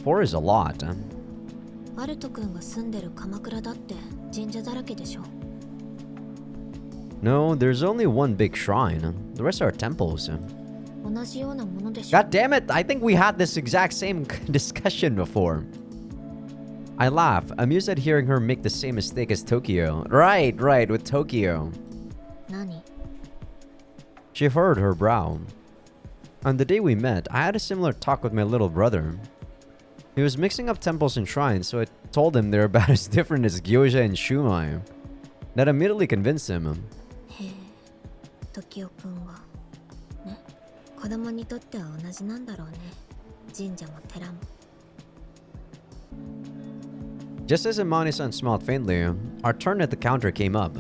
4 is a lot. アルト君が住んでる鎌倉だって神社だらけでしょ。No, there's only one big shrine. The rest are temples. 同じようなものでしょ。 God damn it! I think we had this exact same discussion before. I laugh, amused at hearing her make the same mistake as Tokyo. Right, with Tokyo. 何？ She furrowed her brow. On the day we met, I had a similar talk with my little brother. He was mixing up temples and shrines, so I told him they're about as different as gyoza and shumai. That immediately convinced him. へえ、時代君はね、子供にとっては同じなんだろうね。神社も寺も。Just as Amane-san smiled faintly, our turn at the counter came up.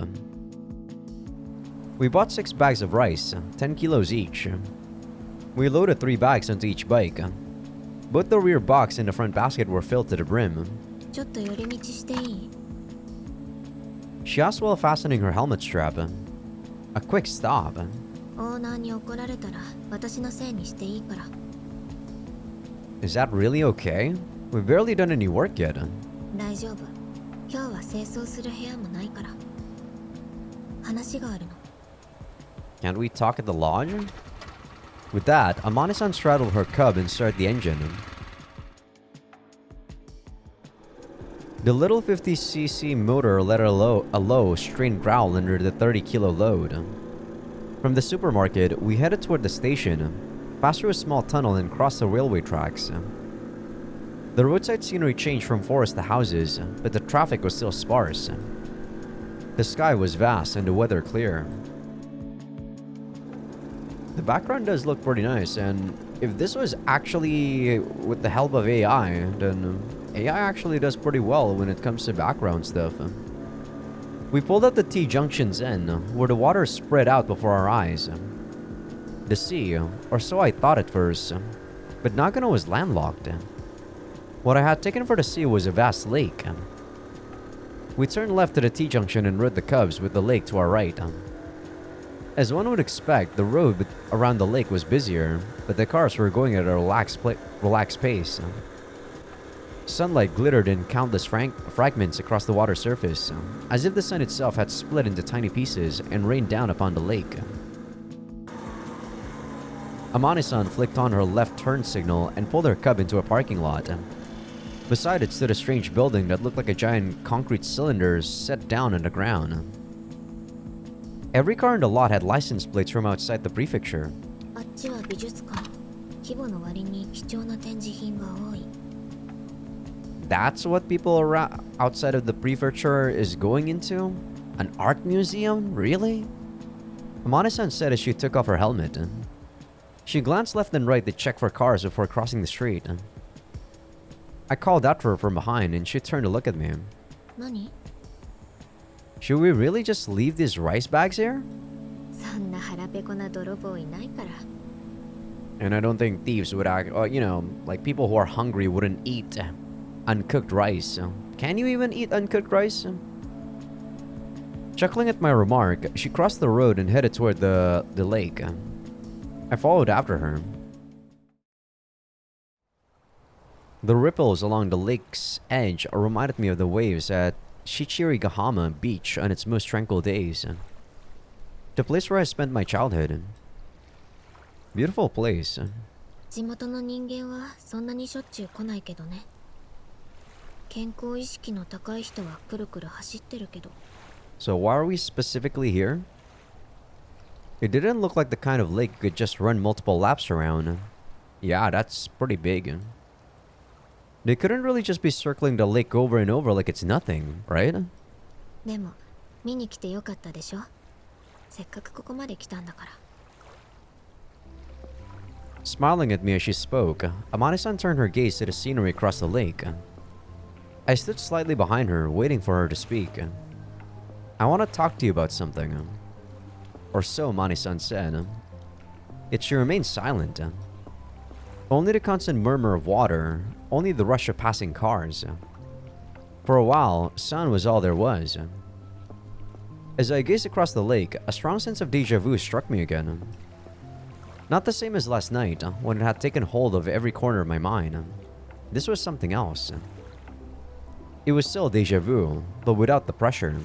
We bought 6 bags of rice, 10 kilos each. We loaded 3 bags onto each bike. Both the rear box and the front basket were filled to the brim. ちょっと寄り道していい？ She asked while fastening her helmet strap. A quick stop. オーナーに怒られたら私のせいにしていいから。 Is that really okay? We've barely done any work yet. 大丈夫。今日は清掃する部屋もないから。話があるの。 Can't we talk at the lodge? With that, Amane-san straddled her cub and started the engine. The little 50cc motor let a low, strained growl under the 30-kilo load. From the supermarket, we headed toward the station, passed through a small tunnel and crossed the railway tracks. The roadside scenery changed from forest to houses, but the traffic was still sparse. The sky was vast and the weather clear. The background does look pretty nice, and if this was actually with the help of AI, then AI actually does pretty well when it comes to background stuff. We pulled up the T-Junction's end, where the water spread out before our eyes. The sea, or so I thought at first, but Nagano was landlocked. What I had taken for the sea was a vast lake. We turned left to the T-Junction and rode the cubs with the lake to our right. As one would expect, the road around the lake was busier, but the cars were going at a relaxed pace. Sunlight glittered in countless fragments across the water surface, as if the sun itself had split into tiny pieces and rained down upon the lake. Amane-san flicked on her left turn signal and pulled her cub into a parking lot. Beside it stood a strange building that looked like a giant concrete cylinder set down on the ground. Every car in the lot had license plates from outside the prefecture. あっちは美術館。規模の割に貴重な展示品が多い。That's what people outside of the prefecture is going into? An art museum? Really? Amane-san said as she took off her helmet. She glanced left and right to check for cars before crossing the street. I called out to her from behind and she turned to look at me. 何？ Should we really just leave these rice bags here? そんな腹ペコな泥棒いないから。 And I don't think thieves would act, like people who are hungry wouldn't eat uncooked rice. Can you even eat uncooked rice? Chuckling at my remark, she crossed the road and headed toward the lake. I followed after her. The ripples along the lake's edge reminded me of the waves at Shichirigahama Beach on its most tranquil days. The place where I spent my childhood. Beautiful place. 地元の人間はそんなにしょっちゅう来ないけどね。健康意識の高い人はくるくる走ってるけど。 So why are we specifically here? It didn't look like the kind of lake you could just run multiple laps around. Yeah, that's pretty big. They couldn't really just be circling the lake over and over like it's nothing, right? でも見に来てよかったでしょ。せっかくここまで来たんだから。 Smiling at me as she spoke, Amane-san turned her gaze to the scenery across the lake. I stood slightly behind her, waiting for her to speak. I want to talk to you about something. Or so Amane-san said. Yet she remained silent. Only the constant murmur of water, only the rush of passing cars. For a while, sun was all there was. As I gazed across the lake, a strong sense of déjà vu struck me again. Not the same as last night, when it had taken hold of every corner of my mind. This was something else. It was still déjà vu, but without the pressure.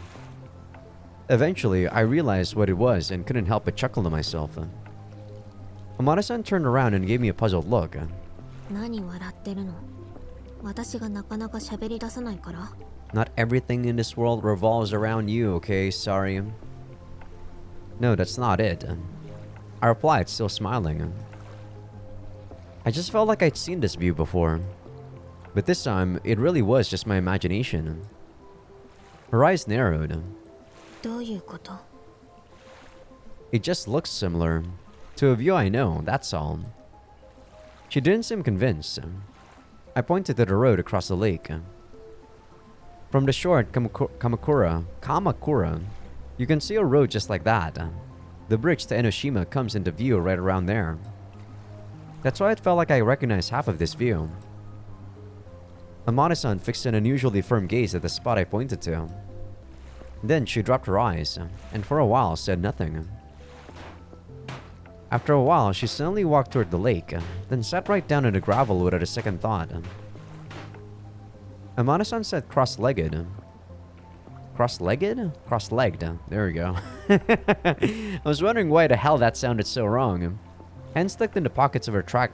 Eventually, I realized what it was and couldn't help but chuckle to myself. Amane-san turned around and gave me a puzzled look. 何笑ってるの？私がなかなか喋り出さないから。 Not everything in this world revolves around you, okay? Sorry. No, that's not it. I replied, still smiling. I just felt like I'd seen this view before. But this time, it really was just my imagination. Her eyes narrowed. どういうこと？ It just looks similar to a view I know, that's all. She didn't seem convinced. I pointed to the road across the lake. From the shore at Kamakura, you can see a road just like that. The bridge to Enoshima comes into view right around there. That's why it felt like I recognized half of this view. Amane-san fixed an unusually firm gaze at the spot I pointed to. Then she dropped her eyes, and for a while said nothing. After a while, she suddenly walked toward the lake, then sat right down in the gravel without a second thought. Amane-san said cross-legged. Cross-legged? Cross-legged. There we go. I was wondering why the hell that sounded so wrong. Hands tucked in the pockets of her track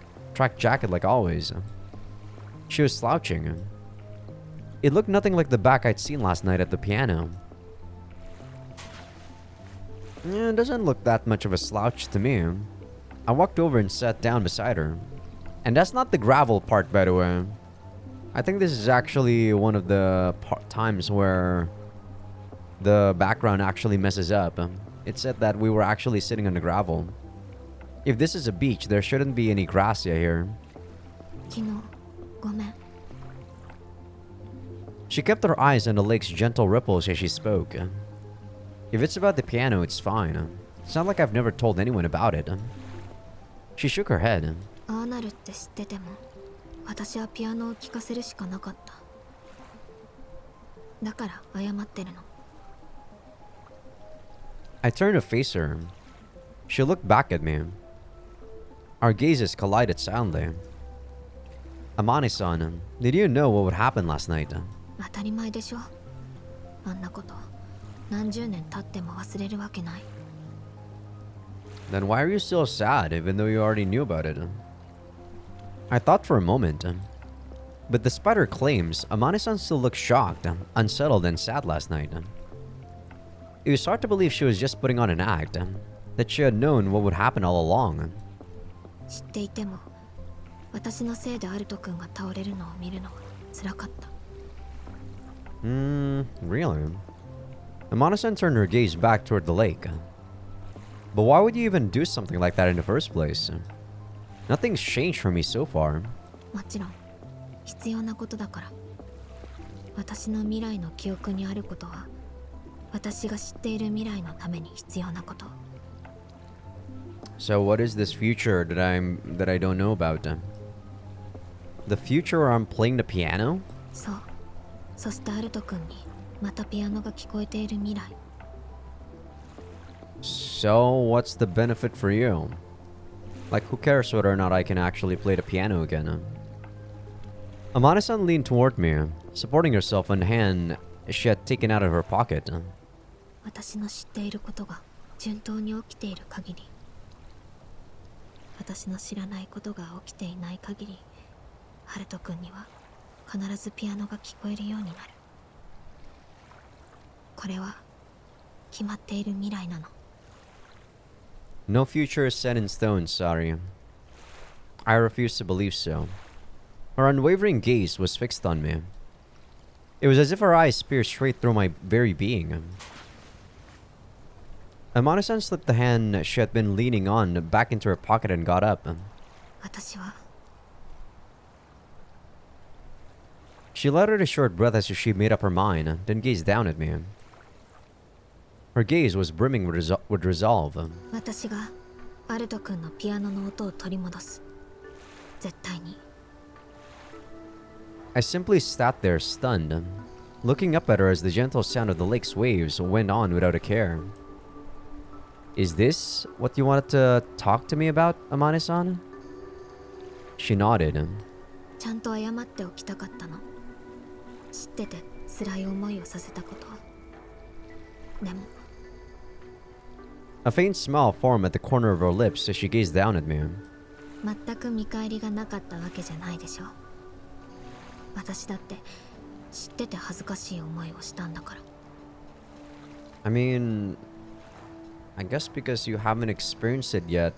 jacket like always. She was slouching. It looked nothing like the back I'd seen last night at the piano. It doesn't look that much of a slouch to me. I walked over and sat down beside her. And that's not the gravel part, by the way. I think this is actually one of the times where the background actually messes up. It said that we were actually sitting on the gravel. If this is a beach, there shouldn't be any grass here. 昨日ごめん。 She kept her eyes on the lake's gentle ripples as she spoke. If it's about the piano, it's fine. It's not like I've never told anyone about it. She shook her head. ああなるって知ってても、私はピアノを聴かせるしかなかった。だから謝ってるの。 I turned to face her. She looked back at me. Our gazes collided silently. Amane-san, did you know what would happen last night? 当たり前でしょ。あんなこと何十年経っても忘れるわけない。 Then why are you still sad even though you already knew about it? I thought for a moment. But despite her claims, Amane-san still looked shocked, unsettled, and sad last night. It was hard to believe she was just putting on an act, that she had known what would happen all along. 知っていても、私のせいでアルト君が倒れるのを見るのは辛かった。 Really? Amane-san turned her gaze back toward the lake. But why would you even do something like that in the first place? Nothing's changed for me so far. もちろん、必要なことだから。私の未来の記憶にあることは私が知っている未来のために必要なこと。 So what is this future that I don't know about? The future where I'm playing the piano? そう。そしてアルト君にまたピアノが聞こえている未来。 So what's the benefit for you? Like, who cares whether or not I can actually play the piano again? Amane-san leaned toward me, supporting herself on the hand she had taken out of her pocket. 私の知っていることが順当に起きている限り、私の知らないことが起きていない限り、ハルト君には必ずピアノが聞こえるようになる。これは決まっている未来なの。 No future is set in stone, sorry. I refuse to believe so. Her unwavering gaze was fixed on me. It was as if her eyes pierced straight through my very being. Amane-san slipped the hand she had been leaning on back into her pocket and got up. 私は She let out a short breath as if she made up her mind, then gazed down at me. Her gaze was brimming with resolve. 私がアルト君のピアノの音を取り戻す。絶対に。 I simply sat there stunned, looking up at her as the gentle sound of the lake's waves went on without a care. Is this what you wanted to talk to me about, Amane-san? She nodded. ちゃんと謝っておきたかったの。知ってて辛い思いをさせたこと。でも A faint smile formed at the corner of her lips as she gazed down at me. 全く見返りがなかったわけじゃないでしょ。私だって知ってて恥ずかしい思いをしたんだから。 I mean, I guess because you haven't experienced it yet,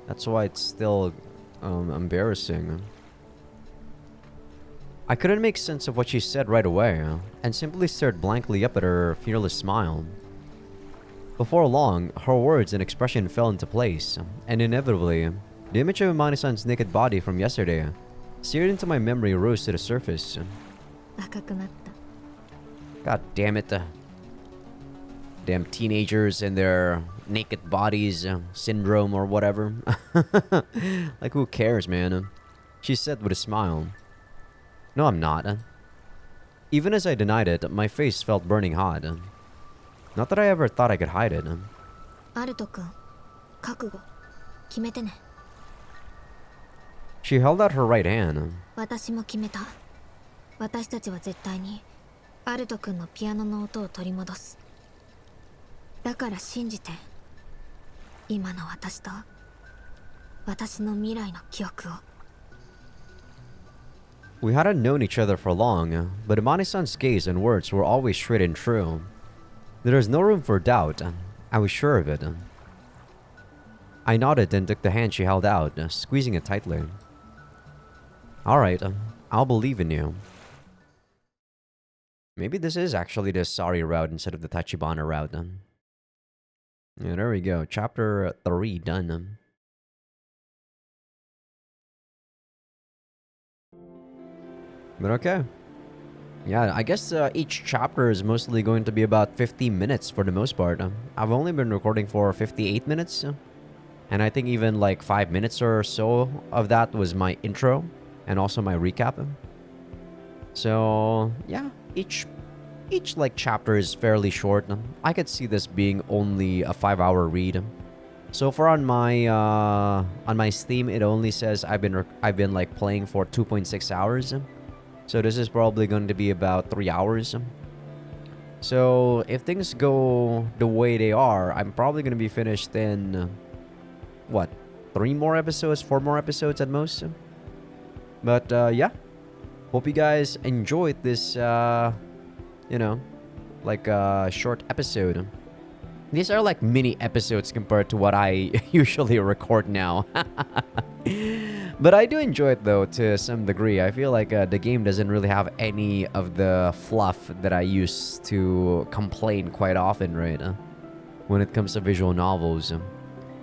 that's why it's still embarrassing. I couldn't make sense of what she said right away, and simply stared blankly up at her fearless smile. Before long, her words and expression fell into place, and inevitably, the image of Imani-san's naked body from yesterday, seared into my memory, rose to the surface. 赤くなった。 God damn it. Damn teenagers and their naked bodies syndrome or whatever. Like, who cares, man? She said with a smile. No, I'm not. Even as I denied it, my face felt burning hot. Not that I ever thought I could hide it. アルト君、覚悟決めてね。 She held out her right hand. 私も決めた。私たちは絶対にアルト君のピアノの音を取り戻す。だから信じて、今の私と私の未来の記憶を。 We hadn't known each other for long, but Imani-san's gaze and words were always straight and true. There was no room for doubt. I was sure of it. I nodded and took the hand she held out, squeezing it tightly. Alright, I'll believe in you. Maybe this is actually the Sari route instead of the Tachibana route. Yeah, there we go. Chapter 3 done. But okay. Yeah, I guess each chapter is mostly going to be about 50 minutes for the most part. I've only been recording for 58 minutes. And I think even like 5 minutes or so of that was my intro and also my recap. So, yeah, each like chapter is fairly short. I could see this being only a 5-hour read. So far on my Steam, it only says I've been like playing for 2.6 hours. So this is probably going to be about 3 hours. So if things go the way they are, I'm probably going to be finished in what, 4 more episodes at most. But yeah, hope you guys enjoyed this like a short episode. These are like mini episodes compared to what I usually record now. But I do enjoy it though to some degree. I feel like the game doesn't really have any of the fluff that I used to complain quite often, right? When it comes to visual novels.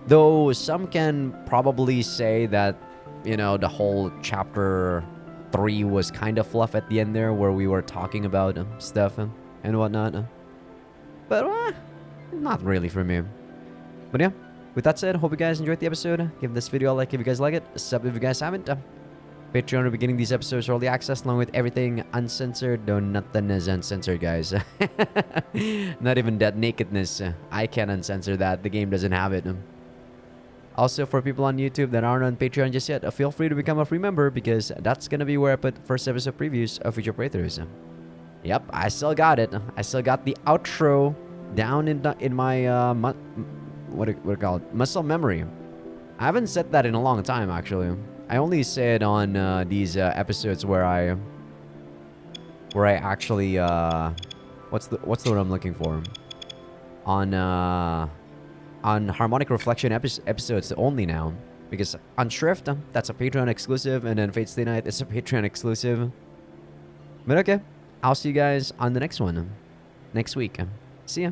Though some can probably say that, the whole chapter 3 was kind of fluff at the end there, where we were talking about stuff and whatnot. But not really for me. But yeah, with that said, hope you guys enjoyed the episode. Give this video a like if you guys like it. Sub if you guys haven't. Patreon will be getting these episodes early access along with everything uncensored, though nothing is uncensored, guys. Not even that nakedness. I can't uncensor that. The game doesn't have it. Also, for people on YouTube that aren't on Patreon just yet, feel free to become a free member because that's going to be where I put first episode previews of future playthroughs. Yep, I still got it. I still got the outro down in my, what do you call it? Muscle memory. I haven't said that in a long time, actually. I only said on these episodes where I actually what's the word I'm looking for? On Harmonic Reflection episodes only now, because on Shrift that's a Patreon exclusive, and then Fate's Day Night is a Patreon exclusive. But okay, I'll see you guys on the next one next week. See ya.